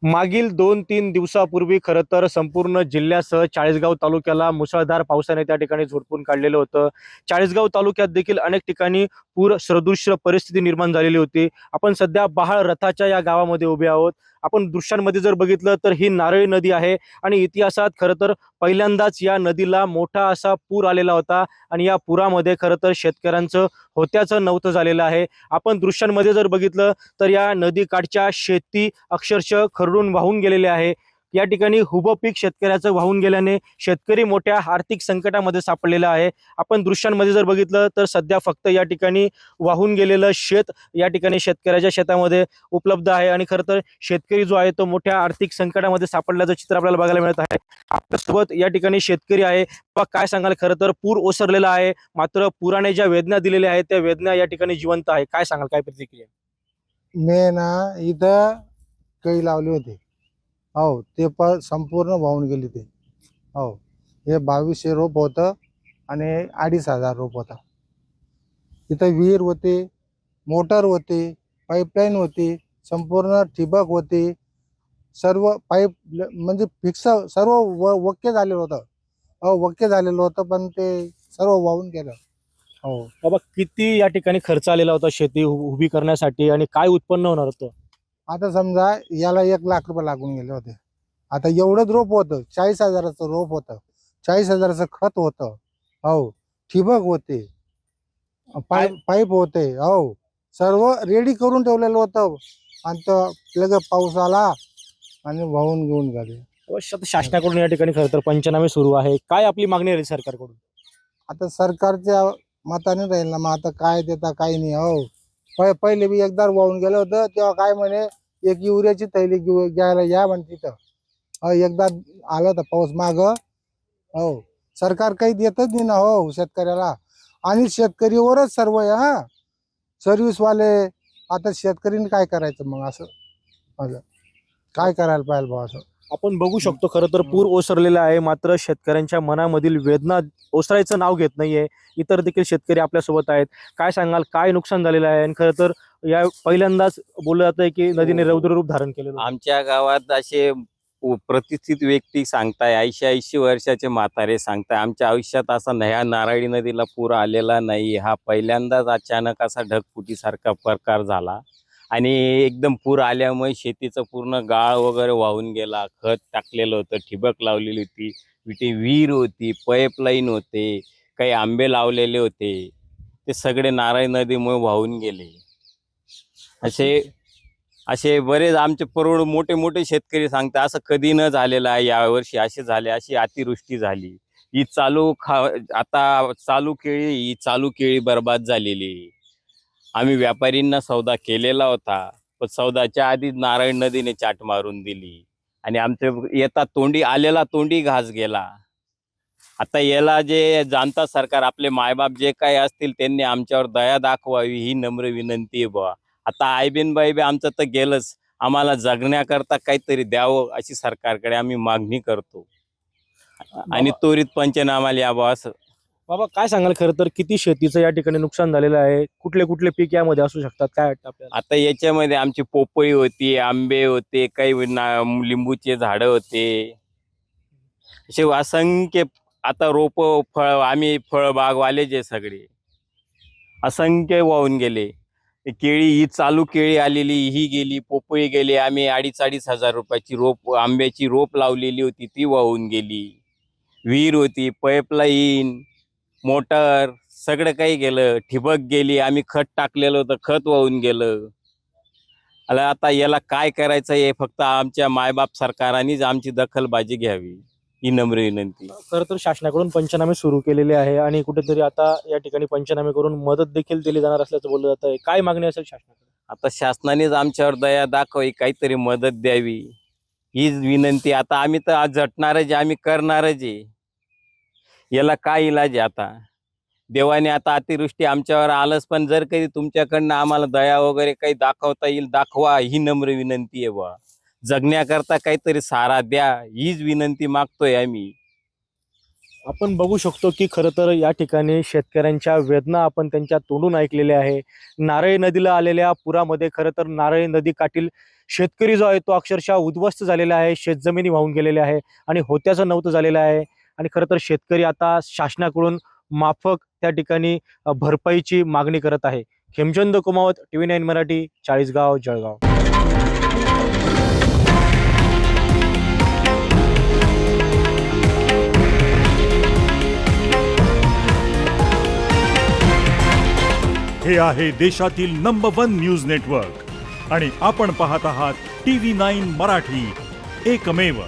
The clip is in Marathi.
मागील 2-3 दिवसापूर्वी खरं तर संपूर्ण जिल्ह्यासह चाळीसगाव तालुक्याला मुसळधार पावसाने त्या ठिकाणी झोडपून काढलेलं होतं. चाळीसगाव तालुक्यात देखील अनेक ठिकाणी पूर सदृश्य परिस्थिती निर्माण झालेली होती. आपण सध्या बहाळ रथाच्या या गावामध्ये उभे आहोत. आपण दृश्यांमध्ये जर बघितलं तर ही नारळी नदी आहे आणि इतिहासात खरं तर पहिल्यांदाच या नदीला मोठा असा पूर आलेला होता आणि या पुरामध्ये खरं तर शेतकऱ्यांचं होत्याचं नव्हतं झालेलं आहे. आपण दृश्यांमध्ये जर बघितलं तर या नदीकाठच्या शेती अक्षरशः खरडून वाहून गेलेले आहे. या ठिकाणी उभं पीक शेतकऱ्याचं वाहून गेल्याने शेतकरी मोठ्या आर्थिक संकटामध्ये सापडलेला आहे. आपण दृश्यांमध्ये जर बघितलं तर सध्या फक्त या ठिकाणी वाहून गेलेलं शेत या ठिकाणी शेतकऱ्याच्या शेतामध्ये उपलब्ध आहे आणि खरं तर शेतकरी जो आहे तो मोठ्या आर्थिक संकटामध्ये सापडल्याचं चित्र आपल्याला बघायला मिळत आहे. आपल्यासोबत या ठिकाणी शेतकरी आहे. काय सांगाल? खरं तर पूर ओसरलेला आहे, मात्र पुराने ज्या वेदना दिलेल्या आहेत त्या वेदना या ठिकाणी जिवंत आहे. काय सांगाल? काय प्रतिक्रिया? मी ना इथं केळी लावली होती. हो, ते पण संपूर्ण वाहून गेली ते. हो, हे 2200 रोप होतं आणि 2500 रोप होता. इथं विहीर होते, मोटर होते, पाईपलाईन होती, संपूर्ण ठिबक होती. सर्व म्हणजे फिक्स सर्व वक्के झालेलं होतं. हो, वक्के झालेलं होतं, पण ते सर्व वाहून गेलं. हो, बाबा, किती या ठिकाणी खर्च आलेला होता शेती उभी करण्यासाठी आणि काय उत्पन्न होणार होतं? आता समजा याला 1,00,000 रुपये लागून गेले होते. आता एवढंच रोप होतं, 40,000चं रोप होतं, 40,000चं खत होतं. हो, ठिबक होते, पाईप होते. हो, सर्व रेडी करून ठेवलेलं होतं आणि तर लगेच पाऊस आला आणि वाहून घेऊन गेले. अवश्य आता शासनाकडून या ठिकाणी खरं तर पंचनामे सुरू आहे. काय आपली मागणी आहे सरकारकडून? आता सरकारच्या मताने राहील ना, मग आता काय देता काही नाही. हो, पहिले बी एकदा वाहून गेलं होतं, तेव्हा काय म्हणे एक युरियाची थैली घ्यायला या म्हणे तिथं. एकदा आला होता पाऊस माग. हो, सरकार काही देतच नाही ना हो शेतकऱ्याला, आणि शेतकरीवरच सर्व आहे. हा, सर्व्हिसवाले. आता शेतकरीने काय करायचं मग? असं काय करायला पाहिजे बा असं? आपण बघू शकतो खरं तर पूर ओसरलेला आहे, मात्र शेतकऱ्यांच्या मनामधील वेदना ओसरायचं नाव घेत नाहीये. इतर देखील शेतकरी आपल्यासोबत आहेत. काय सांगाल? काय नुकसान झालेलं आहे? आणि खरं तर या पहिल्यांदाच बोललं जातंय की नदीने रौद्र रूप धारण केलेलं आहे. आमच्या गावात असे प्रतिष्ठित व्यक्ती सांगताय, 80-80 वर्षाचे म्हातारे सांगताय, आमच्या आयुष्यात असा ह्या नारळी नदीला पूर आलेला नाही. हा पहिल्यांदाच अचानक असा ढगफुटीसारखा प्रकार झाला आणि एकदम पूर आल्यामुळे शेतीचं पूर्ण गाळ वगैरे वाहून गेला. खत टाकलेलं होतं, ठिबक लावलेली होती, विहीर होती, पाईपलाईन होते, काही आंबे लावलेले होते, ते सगळे नारळी नदीमुळे वाहून गेले. असे असे बरेच आमचे मोठे मोठे शेतकरी सांगतात असं कधी न झालेलं आहे. यावर्षी असे झाले, अशी अतिवृष्टी झाली. ही आता चालू केळी बर्बाद झालेली. आम्ही व्यापारींना सौदा केलेला होता, पण सौदाच्या आधी नारायण नदीने चाट मारून दिली आणि आलेला तोंडी घास गेला. आता याला जे जाणता सरकार, आपले मायबाप जे काही असतील, त्यांनी आमच्यावर दया दाखवावी ही नम्र विनंती आहे बुवा. आता आयबीनबाई बी आमचं तर गेलंच, आम्हाला जगण्याकरता काहीतरी द्यावं अशी सरकारकडे आम्ही मागणी करतो आणि त्वरित पंचनामाला यावं असं. बाबा, काय सांगाल? खरं तर किती शेतीचं या ठिकाणी नुकसान झालेलं आहे? कुठले कुठले पीक यामध्ये असू शकतात? काय वाटतं आपल्याला? आता याच्यामध्ये आमची पोपई होती, आंबे होते, काही लिंबूचे झाडं होते, असे असंख्य. आता आम्ही फळबागवाले जे सगळे असंख्य वाहून गेले. केळी, ही चालू केळी आलेली ही गेली, पोपई गेली. आम्ही 2,500-2,500 रुपयाची आंब्याची रोप लावलेली होती, ती वाहून गेली. विहीर होती, पाईपलाईन, मोटर, सगळं काही गेलं. ठिबक गेली, आम्ही खत टाकलेलं होतं, खत वाहून गेलं. आता याला काय करायचं हे फक्त आमच्या मायबाप सरकारांनीच आमची दखलबाजी घ्यावी ही नम्र विनंती. खरं तर शासनाकडून पंचनामे सुरू केलेले आहे आणि कुठेतरी आता या ठिकाणी पंचनामे करून मदत देखील दिली जाणार असल्याचं बोललं जात आहे. काय मागणी असेल शासनाकडे? आता शासनानेच आमच्यावर दया दाखवावी, काहीतरी मदत द्यावी हीच विनंती. आता आम्ही तर आज झटणारच आहे, आम्ही करणारच आहे. याला काय इलाज आहे आता? देवाने आता अतिवृष्टी आमच्यावर आलंच, पण जर कधी तुमच्याकडनं आम्हाला दया वगैरे काही दाखवता येईल, दाखवा ही नम्र विनंती आहे बा. जगण्याकरता काहीतरी सहारा द्या हीच विनंती मागतोय आम्ही. आपण बघू शकतो की खरं तर या ठिकाणी शेतकऱ्यांच्या वेदना आपण त्यांच्या तोंडून ऐकलेल्या आहे. नारळी नदीला आलेल्या पुरामध्ये खरं तर नारळी नदी काठील शेतकरी जो आहे तो अक्षरशः उद्ध्वस्त झालेला आहे, शेतजमिनी वाहून गेलेल्या आहे आणि होत्याचं नव्हतं झालेलं आहे. आणि खरं तर शेतकरी आता शासनाकडून माफक त्या ठिकाणी भरपाईची मागणी करत आहे. हेमचंद कुमावत, TV9 मराठी, चाळीसगाव, जळगाव. हे आहे देशातील नंबर 1 न्यूज नेटवर्क आणि आपण पाहत आहात TV9 मराठी, एकमेव.